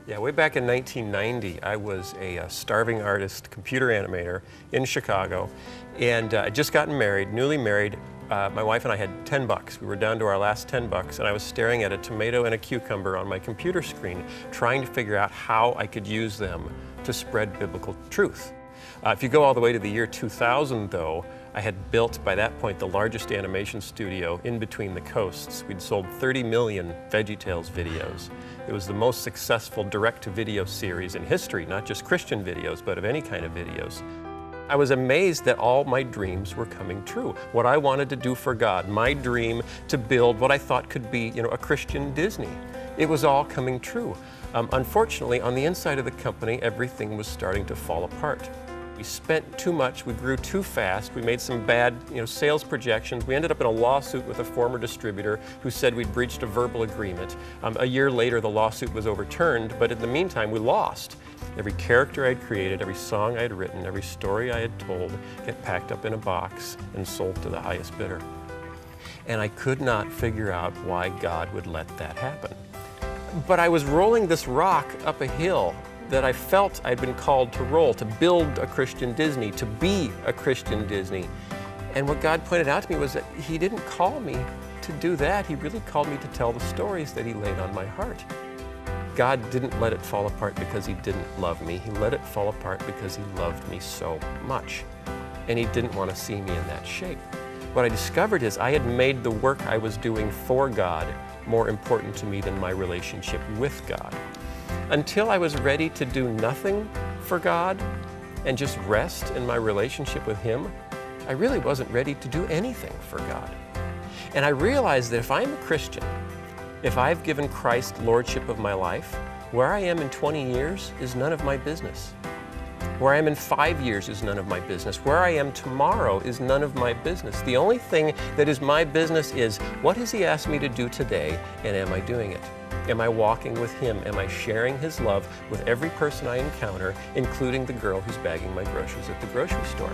Yeah, way back in 1990, I was a starving artist computer animator in Chicago, and I'd just gotten married, newly married. My wife and I had 10 bucks. We were down to our last 10 bucks, and I was staring at a tomato and a cucumber on my computer screen, trying to figure out how I could use them to spread biblical truth. If you go all the way to the year 2000, though, I had built, by that point, the largest animation studio in between the coasts. We'd sold 30 million VeggieTales videos. It was the most successful direct-to-video series in history, not just Christian videos, but of any kind of videos. I was amazed that all my dreams were coming true. What I wanted to do for God, my dream to build what I thought could be, a Christian Disney. It was all coming true. Unfortunately, on the inside of the company, everything was starting to fall apart. We spent too much, we grew too fast, we made some bad sales projections. We ended up in a lawsuit with a former distributor who said we'd breached a verbal agreement. A year later, the lawsuit was overturned, but in the meantime, we lost. Every character I'd created, every song I'd written, every story I had told get packed up in a box and sold to the highest bidder. And I could not figure out why God would let that happen. But I was rolling this rock up a hill that I felt I'd been called to roll, to build a Christian Disney, to be a Christian Disney. And what God pointed out to me was that He didn't call me to do that. He really called me to tell the stories that He laid on my heart. God didn't let it fall apart because He didn't love me. He let it fall apart because He loved me so much. And He didn't want to see me in that shape. What I discovered is I had made the work I was doing for God more important to me than my relationship with God. Until I was ready to do nothing for God and just rest in my relationship with Him, I really wasn't ready to do anything for God. And I realized that if I'm a Christian, if I've given Christ lordship of my life, where I am in 20 years is none of my business. Where I am in 5 years is none of my business. Where I am tomorrow is none of my business. The only thing that is my business is, what has He asked me to do today, and am I doing it? Am I walking with Him? Am I sharing His love with every person I encounter, including the girl who's bagging my groceries at the grocery store?